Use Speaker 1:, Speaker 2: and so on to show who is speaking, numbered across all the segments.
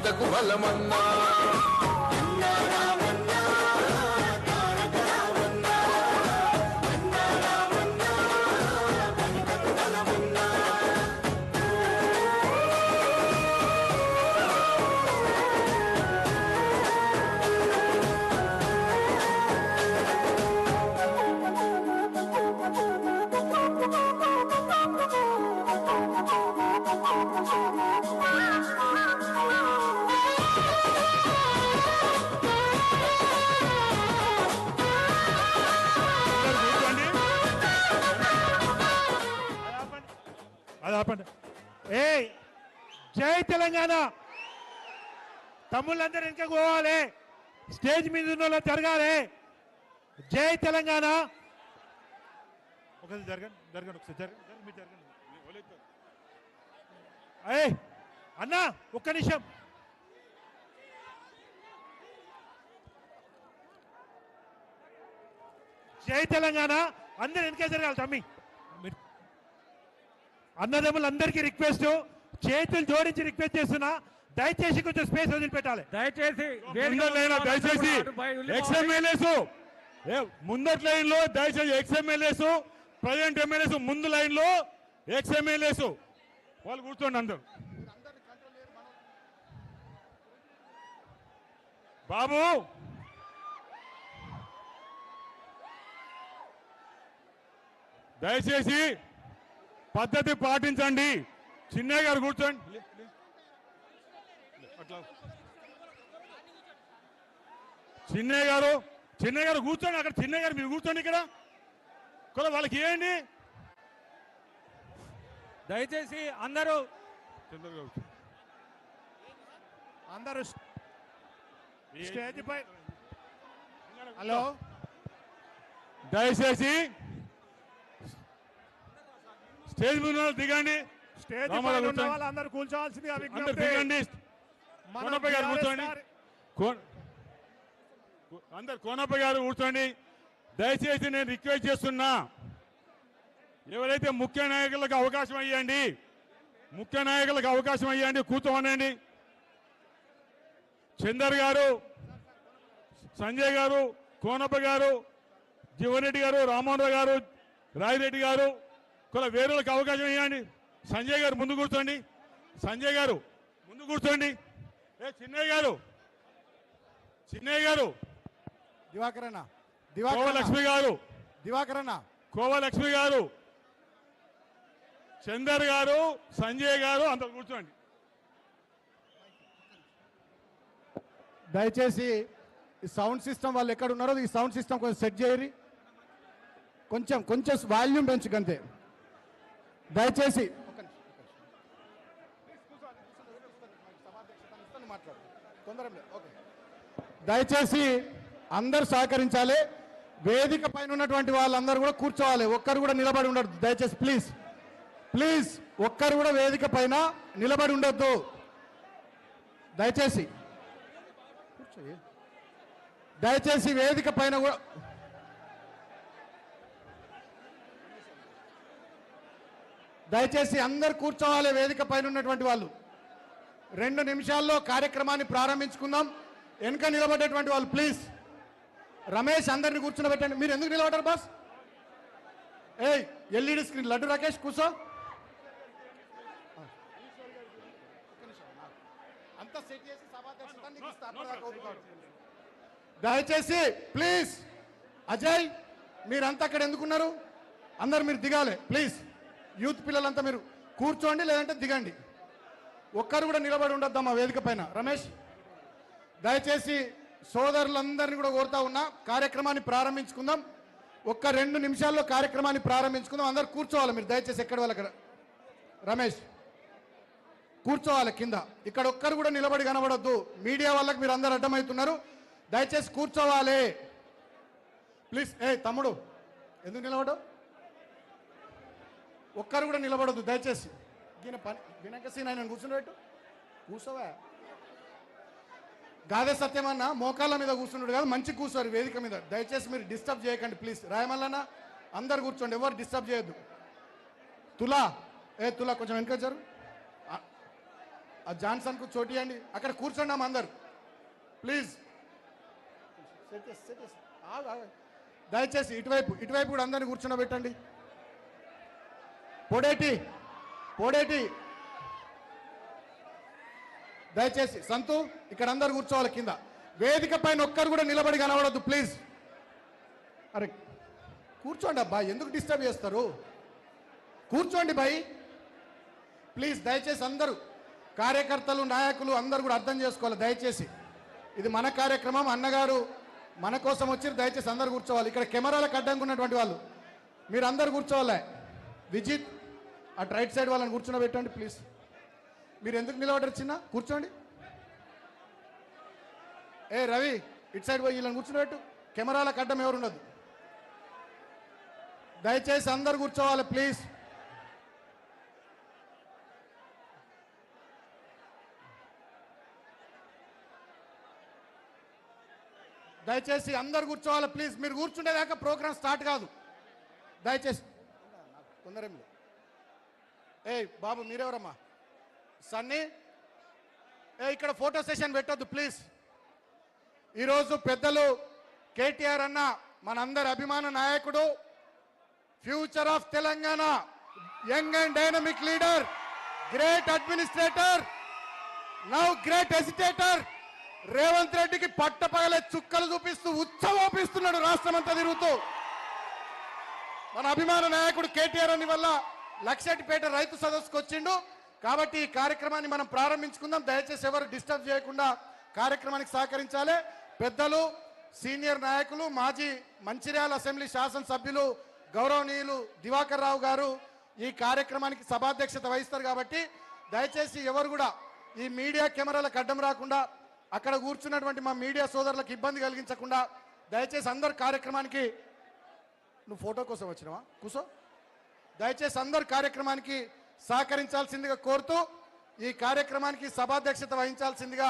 Speaker 1: కవితకు బలమన్నా
Speaker 2: ఏ జై తెలంగాణ తమ్ముళ్ళందరూ వెనక పోవాలి స్టేజ్ మీద ఉన్న జరగాలి జై తెలంగాణ ఒకసారి జరగండి ఒకసారి జరగండి అన్నా ఒక్క నిమిషం జై తెలంగాణ అందరు వెనకే జరగాలి తమ్మి అన్నదమ్ములందరికీ రిక్వెస్ట్ చేతులు జోడించి రిక్వెస్ట్ చేస్తున్నా దయచేసి కొంచెం స్పేస్ వదిలిపెట్టాలి
Speaker 3: దయచేసి
Speaker 2: ఎక్స్ఎమ్మెల్యేస్ ముందటి లైన్ లో దయచేసి ఎక్స్ఎమ్మెల్యేస్ ప్రజెంట్ ఎమ్మెల్యేస్ ముందు లైన్ లో ఎక్స్ఎమ్మెల్యేస్ వాళ్ళు కూర్చోండి అందరు బాబు దయచేసి పద్ధతి పాటించండి చిన్నయ్య గారు కూర్చోండి అట్లా చిన్నయ్య గారు కూర్చోండి అక్కడ చిన్నయ్య గారు మీరు కూర్చోండి ఇక్కడ కూడా వాళ్ళకి ఏయండి
Speaker 3: దయచేసి అందరూ
Speaker 2: స్టేజ్ పై హలో దయచేసి స్టేజ్ మీద దిగండి స్టేజ్ వాళ్ళందరూ కూర్చోవాల్సింది దిగండి కోనప్ప గారు కూర్చోండి అందరు కోనప్ప గారు కూర్చోండి దయచేసి నేను రిక్వెస్ట్ చేస్తున్నా ఎవరైతే ముఖ్య నాయకులకు అవకాశం ఇవ్వండి కూర్చోమనండి చందర్ గారు సంజయ్ గారు కోనప్ప గారు జీవన్ రెడ్డి గారు రామ్మోహన్ రావు గారు రాయిరెడ్డి గారు కొలా వేరేలకు అవకాశం ఇవ్వండి సంజయ్ గారు ముందు కూర్చోండి చిన్నయ్య గారు కోవలక్ష్మి గారు చందర్ గారు సంజయ్ గారు అందరు కూర్చోండి
Speaker 4: దయచేసి ఈ సౌండ్ సిస్టమ్ వాళ్ళు ఎక్కడ ఉన్నారో ఈ సౌండ్ సిస్టమ్ కొంచెం సెట్ చేయరి కొంచెం వాల్యూమ్ పెంచుకంతే దయచేసి దయచేసి అందరూ సహకరించాలి వేదిక పైన ఉన్నటువంటి వాళ్ళందరూ కూడా కూర్చోవాలి ఒక్కరు కూడా నిలబడి ఉండదు దయచేసి ప్లీజ్ ఒక్కరు కూడా వేదిక పైన నిలబడి ఉండొద్దు దయచేసి వేదిక పైన కూడా దయచేసి అందరు కూర్చోవాలి వేదిక పైన ఉన్నటువంటి వాళ్ళు 2 నిమిషాల్లో కార్యక్రమాన్ని ప్రారంభించుకుందాం వెనుక నిలబడేటువంటి వాళ్ళు ప్లీజ్ రమేష్ అందరిని కూర్చుని మీరు ఎందుకు నిలబడ్డారు boss LED screen laddu Rakesh కూర్చో దయచేసి ప్లీజ్ అజయ్ మీరంతా అక్కడ ఎందుకున్నారు అందరు మీరు దిగాలి ప్లీజ్ యూత్ పిల్లలంతా మీరు కూర్చోండి లేదంటే దిగండి ఒక్కరు కూడా నిలబడి ఉండొద్దమ్మా వేదిక పైన రమేష్ దయచేసి సోదరులందరినీ కూడా కోరుతా ఉన్నా కార్యక్రమాన్ని ప్రారంభించుకుందాం 1-2 నిమిషాల్లో కార్యక్రమాన్ని ప్రారంభించుకుందాం అందరు కూర్చోవాలి మీరు దయచేసి ఎక్కడ వాళ్ళు అక్కడ రమేష్ కూర్చోవాలి కింద ఇక్కడ ఒక్కరు కూడా నిలబడి కనబడొద్దు మీడియా వాళ్ళకి మీరు అందరు అడ్డమవుతున్నారు దయచేసి కూర్చోవాలి ప్లీజ్ తమ్ముడు ఎందుకు నిలబడవు ఒక్కరు కూడా నిలబడొద్దు దయచేసి వినకసీన్ ఆయన కూర్చున్నట్టు కూర్చోవా గాదే సత్యమన్న మోకాళ్ళ మీద కూర్చున్నాడు కాదు మంచి కూర్చోరు వేదిక మీద దయచేసి మీరు డిస్టర్బ్ చేయకండి ప్లీజ్ రాయమల్లన్న అందరు కూర్చోండి ఎవరు డిస్టర్బ్ చేయొద్దు తులా తులా కొంచెం వెనకొచ్చారు ఆ జాన్సన్కు చోటియండి, అక్కడ కూర్చోండి అమ్మ అందరు ప్లీజ్. దయచేసి ఇటువైపు కూడా అందరిని కూర్చోబెట్టండి. పోడేటి దయచేసి సంతు ఇక్కడ అందరు కూర్చోవాలి కింద. వేదిక పైన ఒక్కరు కూడా నిలబడి కనబడద్దు ప్లీజ్. అరే కూర్చోండి అబ్బా, ఎందుకు డిస్టర్బ్ చేస్తారు? కూర్చోండి బాయ్ ప్లీజ్. దయచేసి అందరూ కార్యకర్తలు నాయకులు అందరూ కూడా అర్థం చేసుకోవాలి. దయచేసి ఇది మన కార్యక్రమం, అన్నగారు మన కోసం వచ్చి దయచేసి అందరు కూర్చోవాలి. ఇక్కడ కెమెరాలకు అడ్డంగా ఉన్నటువంటి వాళ్ళు మీరు అందరు కూర్చోవాలి. విజిత్ అటు రైట్ సైడ్ వాళ్ళని కూర్చోబెట్టండి ప్లీజ్. మీరు ఎందుకు నిలబడరు చిన్న? కూర్చోండి. ఏ రవి ఇటు సైడ్ పోయి వీళ్ళని కూర్చోబెట్టు. కెమెరాలకు అడ్డం ఎవరు ఉండదు. దయచేసి అందరు కూర్చోవాలి ప్లీజ్. దయచేసి అందరు కూర్చోవాలి ప్లీజ్. మీరు కూర్చుండేదాకా ప్రోగ్రామ్ స్టార్ట్ కాదు. దయచేసి తొందర. ఏ బాబు మీరెవరమ్మా? సన్నీ ఇక్కడ ఫోటో సెషన్ పెట్టొద్దు ప్లీజ్. ఈరోజు పెద్దలు కేటీఆర్ అన్న మనందరి అభిమాన నాయకుడు, future of Telangana, young and dynamic leader, great administrator, now great agitator Revanth రెడ్డికి పట్టపగలే చుక్కలు చూపిస్తూ ఉత్సవోపిస్తున్నాడు రాష్ట్రమంతా తిరుగుతూ. మన అభిమాన నాయకుడు కేటీఆర్ అని వల్ల లక్షెట్టిపేట రైతు సదస్సుకు వచ్చిండు. కాబట్టి ఈ కార్యక్రమాన్ని మనం ప్రారంభించుకుందాం. దయచేసి ఎవరు డిస్టర్బ్ చేయకుండా కార్యక్రమానికి సహకరించాలి. పెద్దలు, సీనియర్ నాయకులు, మాజీ మంచిర్యాల అసెంబ్లీ శాసనసభ్యులు గౌరవనీయులు దివాకర్ రావు గారు ఈ కార్యక్రమానికి సభాధ్యక్షత వహిస్తారు. కాబట్టి దయచేసి ఎవరు కూడా ఈ మీడియా కెమెరాలకు అడ్డం రాకుండా, అక్కడ కూర్చున్నటువంటి మా మీడియా సోదరులకు ఇబ్బంది కలిగించకుండా దయచేసి అందరు కార్యక్రమానికి. నువ్వు ఫోటో కోసం వచ్చినావా? కూసో. దయచేసి అందరు కార్యక్రమానికి సహకరించాల్సిందిగా కోరుతూ ఈ కార్యక్రమానికి సభాధ్యక్షత వహించాల్సిందిగా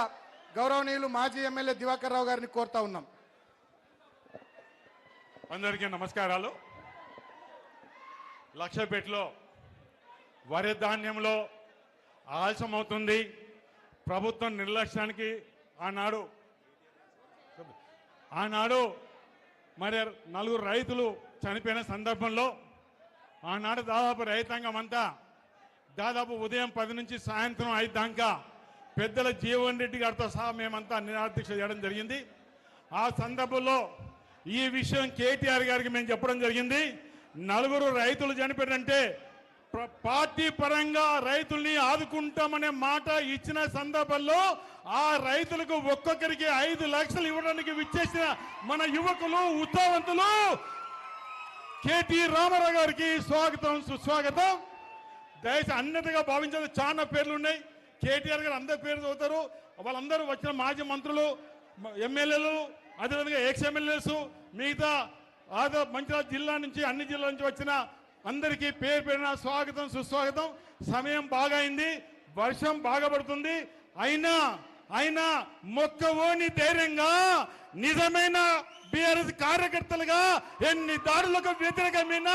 Speaker 4: గౌరవనీయులు మాజీ ఎమ్మెల్యే దివాకర్ రావు గారిని కోరుతా ఉన్నాం.
Speaker 2: అందరికీ నమస్కారాలు. లక్షపేటలో వరి ధాన్యంలో ఆలస్యం అవుతుంది. ప్రభుత్వం నిర్లక్ష్యానికి ఆనాడు మరి 4 రైతులు చనిపోయిన సందర్భంలో ఆనాడు దాదాపు రైతాంగం అంతా దాదాపు ఉదయం 10 నుంచి సాయంత్రం 5 దాకా పెద్దల జీవన్ రెడ్డి గారితో సహా మేమంతా నిరాదీక్ష చేయడం జరిగింది. ఆ సందర్భంలో ఈ విషయం కేటీఆర్ గారికి మేము చెప్పడం జరిగింది. 4 రైతులు చనిపోయారంటే పార్టీ పరంగా రైతుల్ని ఆదుకుంటామనే మాట ఇచ్చిన సందర్భంలో ఆ రైతులకు ఒక్కొక్కరికి 5 లక్షలు ఇవ్వడానికి విచ్చేసిన మన యువకులు, ఉత్సాహవంతులు కేటీ రామారావు గారికి స్వాగతం, సుస్వాగతం. దయచేసి అన్నిటిగా భావించాలి. చాలా పేర్లు ఉన్నాయి. కేటీఆర్ గారు అందరి పేర్లు చదువుతారు. వాళ్ళందరూ వచ్చిన మాజీ మంత్రులు, ఎమ్మెల్యేలు, అదేవిధంగా ఎక్స్ ఎమ్మెల్యేస్, మిగతా మంచిర్యాల జిల్లా నుంచి అన్ని జిల్లాల నుంచి వచ్చిన అందరికీ పేరు పేరున స్వాగతం, సుస్వాగతం. సమయం బాగా అయింది, వర్షం బాగా పడుతుంది. అయినా మొక్కవోని ధైర్యంగా నిజమైన బీఆర్ఎస్ కార్యకర్తలుగా ఎన్ని దాడులకు వ్యతిరేకమైన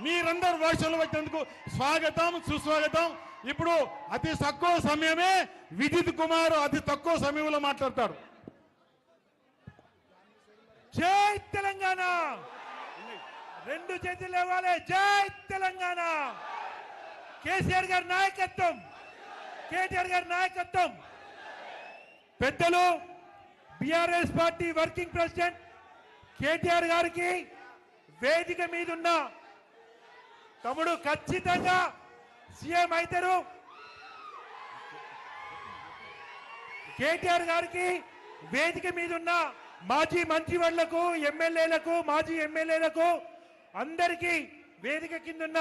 Speaker 2: మీరందరూ వర్షాలు వచ్చినందుకు స్వాగతం, సుస్వాగతం. ఇప్పుడు అతి తక్కువ సమయమే విజిత్ కుమార్ అతి తక్కువ సమయంలో మాట్లాడతారు.
Speaker 3: జై తెలంగాణ, 2 చేతులు ఇవ్వాలి. జై తెలంగాణ. కేసీఆర్ గారి నాయకత్వం, కేటీఆర్ గారి నాయకత్వం. పెద్దలు BRS party working president KTR గారికి వేదిక మీద ఉన్న తమ్ముడు ఖచ్చితంగా సీఎం అవుతారు. కేటీఆర్ గారికి వేదిక మీద ఉన్న మాజీ మంత్రివర్లకు, ఎమ్మెల్యేలకు, మాజీ ఎమ్మెల్యేలకు అందరికీ వేదిక కింద